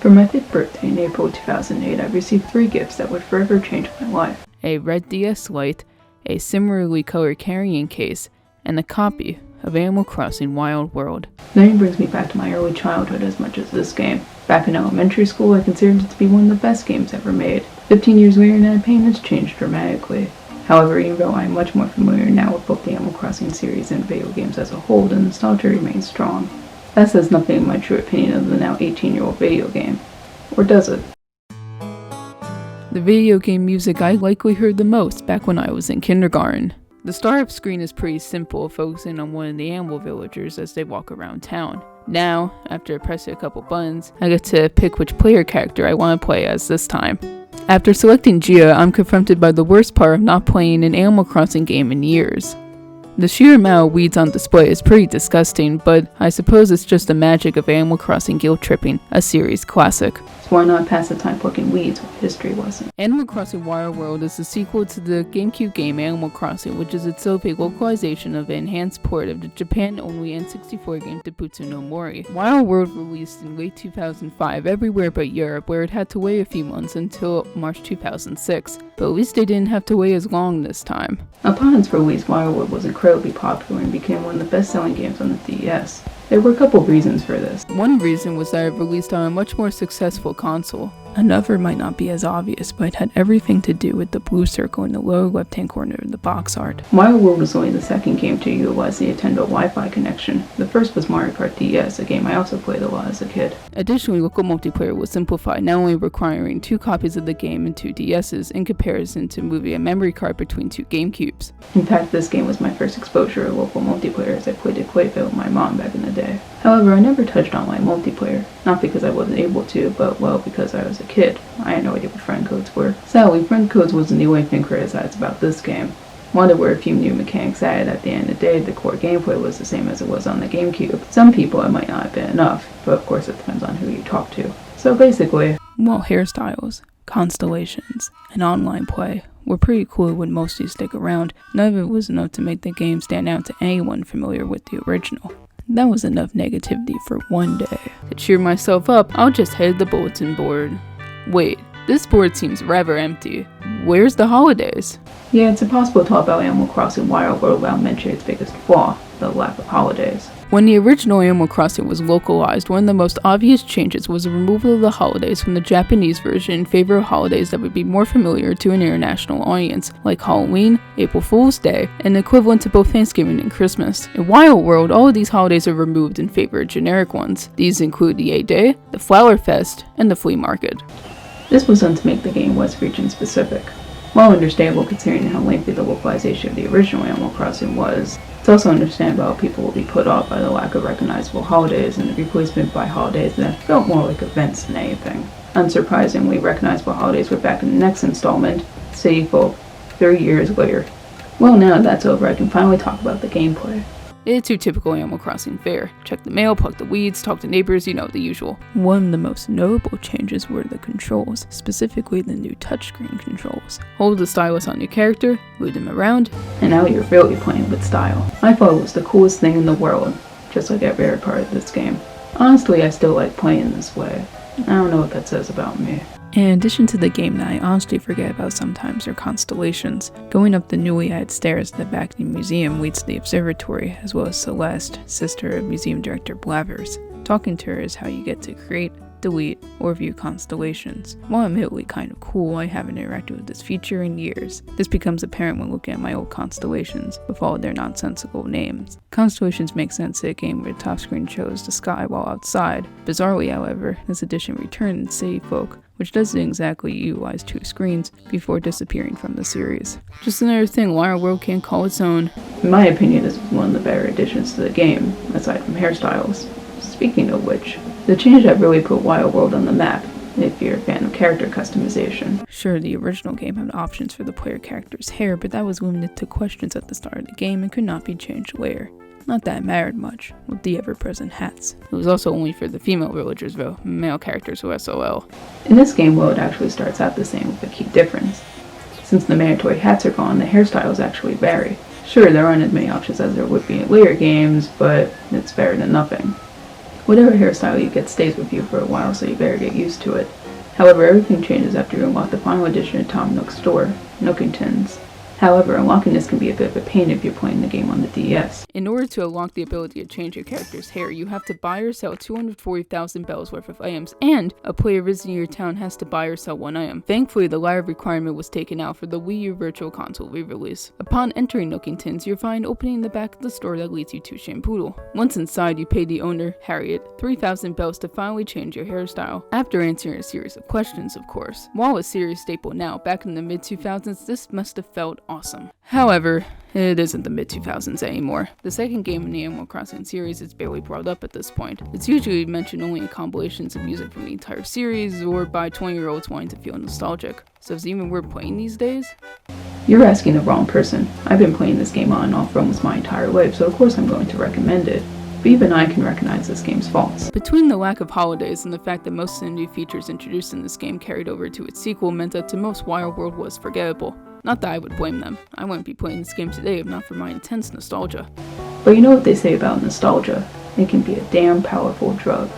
For my 5th birthday in April 2008, I received 3 gifts that would forever change my life. A red DS Lite, a similarly colored carrying case, and a copy of Animal Crossing Wild World. Nothing brings me back to my early childhood as much as this game. Back in elementary school, I considered it to be one of the best games ever made. 15 years later, that opinion has changed dramatically. However, even though I am much more familiar now with both the Animal Crossing series and video games as a whole, the nostalgia remains strong. That says nothing in my true opinion of the now 18-year-old video game. Or does it? The video game music I likely heard the most back when I was in kindergarten. The startup screen is pretty simple, focusing on one of the animal villagers as they walk around town. Now, after pressing a couple buttons, I get to pick which player character I want to play as this time. After selecting Gia, I'm confronted by the worst part of not playing an Animal Crossing game in years. The sheer amount of weeds on display is pretty disgusting, but I suppose it's just the magic of Animal Crossing guilt tripping, a series classic. So why not pass the time plucking weeds with a history lesson? Animal Crossing Wild World is the sequel to the GameCube game Animal Crossing, which is itself a localization of an enhanced port of the Japan-only N64 game Teputsu no Mori. Wild World released in late 2005 everywhere but Europe, where it had to wait a few months until March 2006, but at least they didn't have to wait as long this time. Upon its release, Wild World was incredibly popular and became one of the best-selling games on the DS. There were a couple of reasons for this. One reason was that it released on a much more successful console. Another might not be as obvious, but it had everything to do with the blue circle in the lower left-hand corner of the box art. Wild World was only the second game to utilize the Nintendo Wi-Fi connection. The first was Mario Kart DS, a game I also played a lot as a kid. Additionally, local multiplayer was simplified, not only requiring 2 copies of the game and 2 DSs in comparison to moving a memory card between 2 GameCubes. In fact, this game was my first exposure to local multiplayer as I played it quite a bit with my mom back in the day. However, I never touched online multiplayer, not because I wasn't able to, but well, because I was a kid. I had no idea what friend codes were. Sadly, friend codes wasn't the only thing criticized about this game. While there were a few new mechanics added, at the end of the day, the core gameplay was the same as it was on the GameCube. Some people it might not have been enough, but of course it depends on who you talk to. So basically, while hairstyles, constellations, and online play were pretty cool when most of you stick around, none of it was enough to make the game stand out to anyone familiar with the original. That was enough negativity for one day. To cheer myself up, I'll just head to the bulletin board. Wait, this board seems rather empty. Where's the holidays? Yeah, it's impossible to talk about Animal Crossing Wild World without mentioning its biggest flaw, the lack of holidays. When the original Animal Crossing was localized, one of the most obvious changes was the removal of the holidays from the Japanese version in favor of holidays that would be more familiar to an international audience, like Halloween, April Fool's Day, and equivalent to both Thanksgiving and Christmas. In Wild World, all of these holidays are removed in favor of generic ones. These include the A-Day, the Flower Fest, and the Flea Market. This was done to make the game West region specific. While understandable considering how lengthy the localization of the original Animal Crossing was, it's also understandable how people will be put off by the lack of recognizable holidays and the replacement by holidays that felt more like events than anything. Unsurprisingly, recognizable holidays were back in the next installment, City Folk, 30 years later. Well, now that that's over, I can finally talk about the gameplay. It's your typical Animal Crossing fare. Check the mail, pluck the weeds, talk to neighbors, you know, the usual. One of the most notable changes were the controls, specifically the new touchscreen controls. Hold the stylus on your character, move them around, and now you're really playing with style. I thought it was the coolest thing in the world, just like every other part of this game. Honestly, I still like playing this way. I don't know what that says about me. In addition to the game that I honestly forget about sometimes are constellations. Going up the newly added stairs to the back of the museum leads to the observatory, as well as Celeste, sister of museum director Blathers. Talking to her is how you get to create, delete, or view constellations. While admittedly kind of cool, I haven't interacted with this feature in years. This becomes apparent when looking at my old constellations, with all of their nonsensical names. Constellations make sense in a game where the top screen shows the sky while outside. Bizarrely, however, this addition returned in City Folk, which doesn't exactly utilize 2 screens before disappearing from the series. Just another thing Wild World can't call its own. In my opinion, this was one of the better additions to the game, aside from hairstyles. Speaking of which, the change that really put Wild World on the map, if you're a fan of character customization. Sure, the original game had options for the player character's hair, but that was limited to questions at the start of the game and could not be changed later. Not that it mattered much, with the ever-present hats. It was also only for the female villagers though, male characters were SOL. In this game, well, it actually starts out the same with a key difference. Since the mandatory hats are gone, the hairstyles actually vary. Sure, there aren't as many options as there would be in later games, but it's better than nothing. Whatever hairstyle you get stays with you for a while, so you better get used to it. However, everything changes after you unlock the final edition of Tom Nook's store, Nookingtons. However, unlocking this can be a bit of a pain if you're playing the game on the DS. In order to unlock the ability to change your character's hair, you have to buy or sell 240,000 bells worth of items, and a player visiting your town has to buy or sell one item. Thankfully, the latter requirement was taken out for the Wii U Virtual Console re-release. Upon entering Nookingtons, you'll find opening the back of the store that leads you to Shampoodle. Once inside, you pay the owner, Harriet, 3,000 bells to finally change your hairstyle. After answering a series of questions, of course. While a serious staple now, back in the mid-2000s, this must have felt awesome. However, it isn't the mid-2000s anymore. The second game in the Animal Crossing series is barely brought up at this point. It's usually mentioned only in compilations of music from the entire series or by 20-year-olds wanting to feel nostalgic. So is it even worth playing these days? You're asking the wrong person. I've been playing this game on and off for almost my entire life, so of course I'm going to recommend it. But even I can recognize this game's faults. Between the lack of holidays and the fact that most of the new features introduced in this game carried over to its sequel meant that to most Wild World was forgettable. Not that I would blame them. I wouldn't be playing this game today if not for my intense nostalgia. But you know what they say about nostalgia? It can be a damn powerful drug.